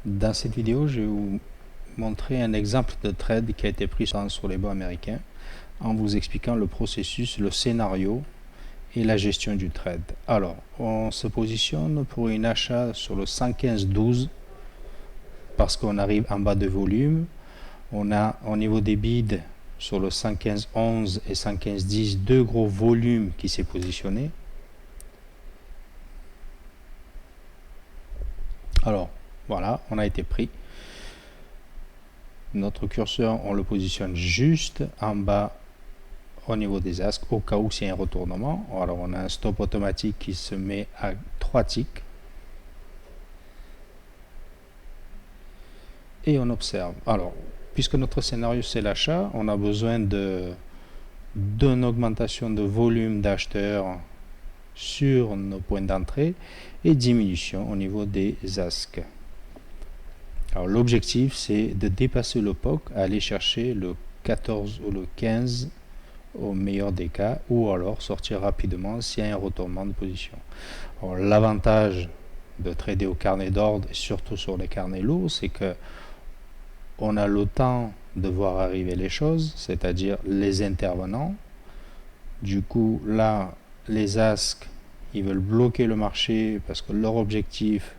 Dans cette vidéo, je vais vous montrer un exemple de trade qui a été pris sur les bancs américains en vous expliquant le processus, le scénario et la gestion du trade. Alors, on se positionne pour une achat sur le 115-12 parce qu'on arrive en bas de volume. On a au niveau des bids sur le 115-11 et 115-10 deux gros volumes qui s'est positionné. Alors, voilà, on a été pris. Notre curseur, on le positionne juste en bas au niveau des asks, au cas où c'est un retournement. Alors, on a un stop automatique qui se met à 3 ticks. Et on observe. Alors, puisque notre scénario c'est l'achat, on a besoin d'une augmentation de volume d'acheteurs sur nos points d'entrée et diminution au niveau des asks. Alors l'objectif c'est de dépasser le POC, aller chercher le 14 ou le 15 au meilleur des cas, ou alors sortir rapidement s'il y a un retournement de position. Alors l'avantage de trader au carnet d'ordre et surtout sur les carnets lourds, c'est que on a le temps de voir arriver les choses, c'est-à-dire les intervenants. Du coup, là, les asks, ils veulent bloquer le marché parce que leur objectif,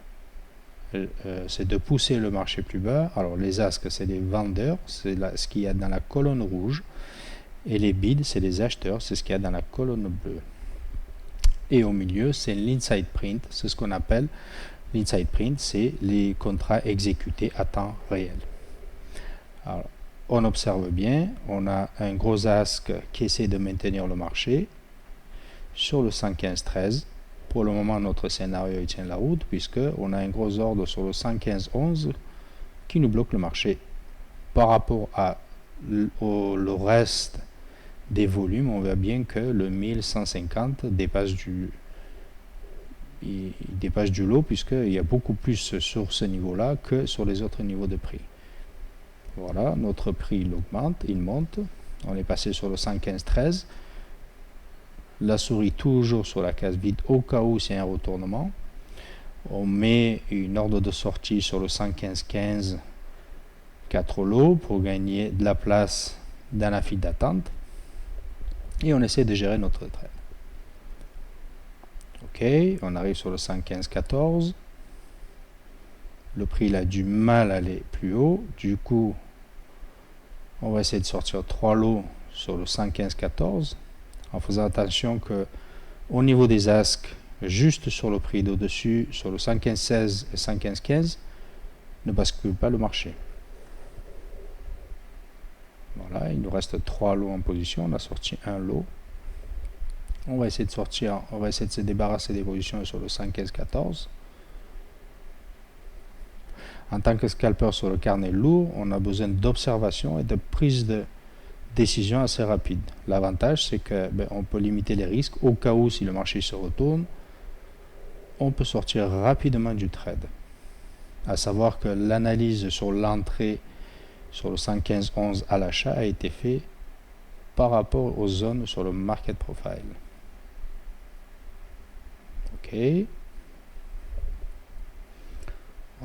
c'est de pousser le marché plus bas. Alors, les asks, c'est des vendeurs, c'est ce qu'il y a dans la colonne rouge. Et les bids, c'est des acheteurs, c'est ce qu'il y a dans la colonne bleue. Et au milieu, c'est l'inside print, c'est ce qu'on appelle l'inside print, c'est les contrats exécutés à temps réel. Alors, on observe bien, on a un gros ask qui essaie de maintenir le marché sur le 115-13. Pour le moment, notre scénario il tient la route puisqu'on a un gros ordre sur le 115-11 qui nous bloque le marché. Par rapport le reste des volumes, on voit bien que le 1150 dépasse il dépasse du lot puisqu'il y a beaucoup plus sur ce niveau-là que sur les autres niveaux de prix. Voilà, notre prix il augmente, il monte. On est passé sur le 115-13. La souris toujours sur la case vide au cas où c'est un retournement. On met une ordre de sortie sur le 115-15, 4 lots pour gagner de la place dans la file d'attente. Et on essaie de gérer notre trade. Ok, on arrive sur le 115-14. Le prix il a du mal à aller plus haut. Du coup, on va essayer de sortir 3 lots sur le 115-14 en faisant attention que au niveau des asks, juste sur le prix d'au-dessus, sur le 115-16 et 115-15, ne bascule pas le marché. Voilà, il nous reste 3 lots en position, on a sorti un lot. On va essayer de sortir, on va essayer de se débarrasser des positions sur le 115-14. En tant que scalper sur le carnet lourd, on a besoin d'observation et de prise de décision assez rapide. L'avantage, c'est que on peut limiter les risques au cas où si le marché se retourne, on peut sortir rapidement du trade. À savoir que l'analyse sur l'entrée sur le 115-11 à l'achat a été faite par rapport aux zones sur le market profile. Ok.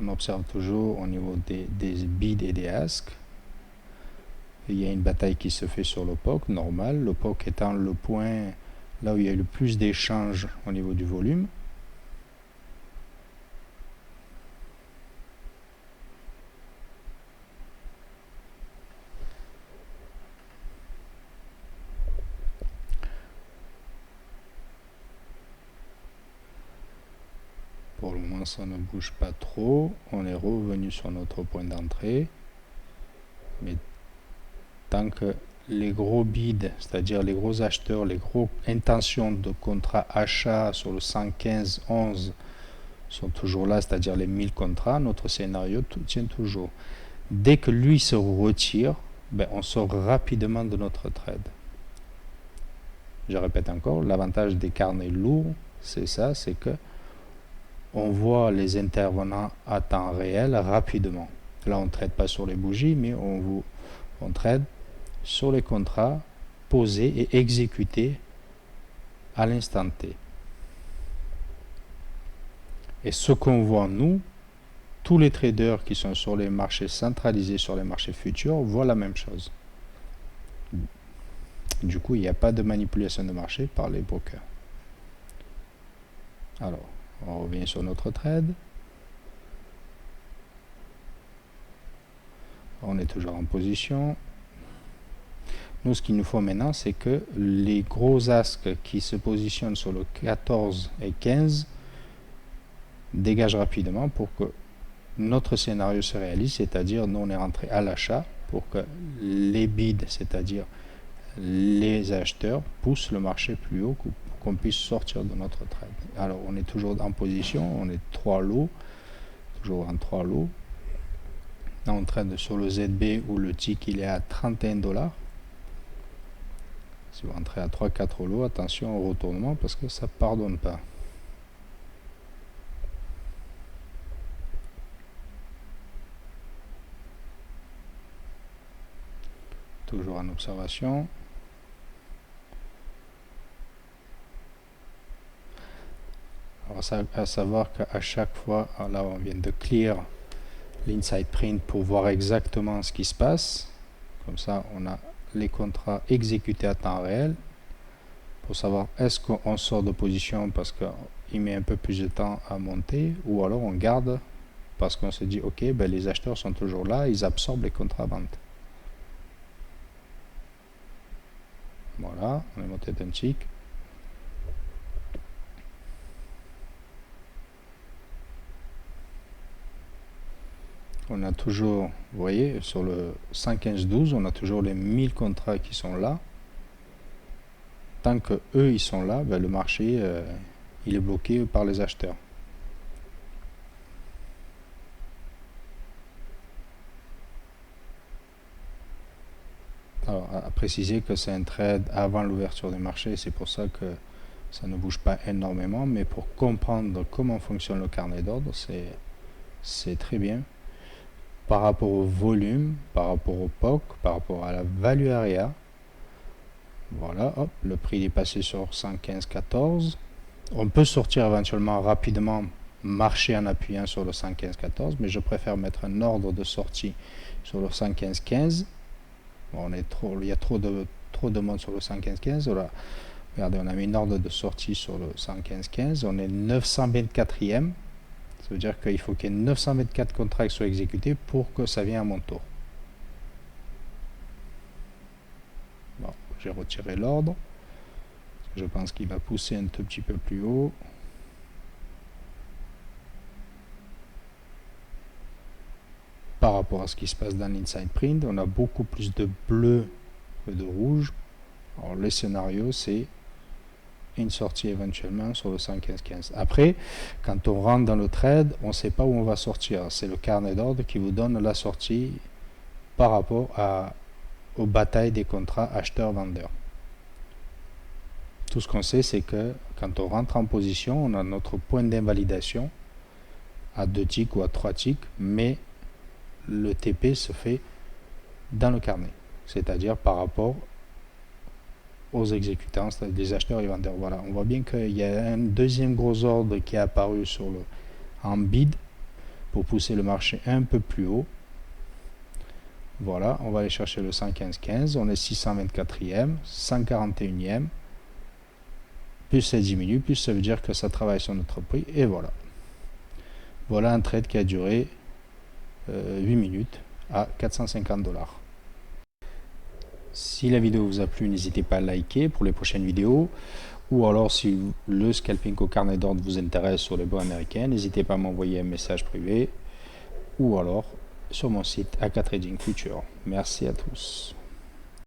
On observe toujours au niveau des bids et des asks. Il y a une bataille qui se fait sur le POC, normal. Le POC étant le point là où il y a le plus d'échanges au niveau du volume. Pour le moment, ça ne bouge pas trop. On est revenu sur notre point d'entrée. Mais tant que les gros bids, c'est-à-dire les gros acheteurs, les gros intentions de contrat achat sur le 115-11 sont toujours là, c'est-à-dire les 1000 contrats, notre scénario tient toujours. Dès que lui se retire, on sort rapidement de notre trade. Je répète encore, l'avantage des carnets lourds, c'est ça, c'est que on voit les intervenants à temps réel rapidement. Là, on ne traite pas sur les bougies, mais on traite sur les contrats posés et exécutés à l'instant T. Et ce qu'on voit, nous, tous les traders qui sont sur les marchés centralisés, sur les marchés futurs, voient la même chose. Du coup, il n'y a pas de manipulation de marché par les brokers. Alors, on revient sur notre trade. On est toujours en position. Nous, ce qu'il nous faut maintenant, c'est que les gros asques qui se positionnent sur le 14 et 15 dégagent rapidement pour que notre scénario se réalise, c'est-à-dire nous on est rentré à l'achat pour que les bids, c'est-à-dire les acheteurs, poussent le marché plus haut pour qu'on puisse sortir de notre trade. Alors on est toujours en position, on est 3 lots, toujours en 3 lots. On trade sur le ZB où le tick il est à 31 $. Si vous rentrez à 3-4 lots, attention au retournement parce que ça ne pardonne pas. Toujours en observation. Alors, à savoir qu'à chaque fois, là on vient de clear l'inside print pour voir exactement ce qui se passe. Comme ça, on a les contrats exécutés à temps réel pour savoir est-ce qu'on sort de position parce qu'il met un peu plus de temps à monter ou alors on garde parce qu'on se dit ok, ben les acheteurs sont toujours là, ils absorbent les contrats à vente. Voilà, on est monté d'un tick. On a toujours, vous voyez, sur le 5-15-12, on a toujours les 1000 contrats qui sont là. Tant que eux ils sont là, ben le marché il est bloqué par les acheteurs. Alors, à préciser que c'est un trade avant l'ouverture des marchés, c'est pour ça que ça ne bouge pas énormément, mais pour comprendre comment fonctionne le carnet d'ordre, c'est très bien. Par rapport au volume, par rapport au POC, par rapport à la value area, voilà, hop, le prix est passé sur 115,14. On peut sortir éventuellement rapidement, marcher en appuyant sur le 115,14, mais je préfère mettre un ordre de sortie sur le 115,15. Bon, il y a trop de monde sur le 115,15. Voilà. Regardez, on a mis une ordre de sortie sur le 115,15. On est 924e. Ça veut dire qu'il faut qu'il y ait 924 contrats qui soient exécutés pour que ça vienne à mon tour. Bon, j'ai retiré l'ordre. Je pense qu'il va pousser un tout petit peu plus haut. Par rapport à ce qui se passe dans l'inside print, on a beaucoup plus de bleu que de rouge. Alors le scénario, c'est une sortie éventuellement sur le 115,15. Après, quand on rentre dans le trade, on ne sait pas où on va sortir. C'est le carnet d'ordre qui vous donne la sortie par rapport aux batailles des contrats acheteurs-vendeurs. Tout ce qu'on sait, c'est que quand on rentre en position, on a notre point d'invalidation à 2 ticks ou à 3 ticks, mais le TP se fait dans le carnet, c'est-à-dire par rapport aux exécutants, c'est-à-dire des acheteurs et vendeurs. Voilà, on voit bien qu'il y a un deuxième gros ordre qui est apparu en bid pour pousser le marché un peu plus haut. Voilà, on va aller chercher le 115,15, on est 624e, 141e, plus ça diminue, plus ça veut dire que ça travaille sur notre prix, et voilà. Voilà un trade qui a duré 8 minutes à 450 $. Si la vidéo vous a plu, n'hésitez pas à liker pour les prochaines vidéos. Ou alors si le scalping au carnet d'ordre vous intéresse sur les bons américains, n'hésitez pas à m'envoyer un message privé. Ou alors sur mon site AK Trading Future. Merci à tous.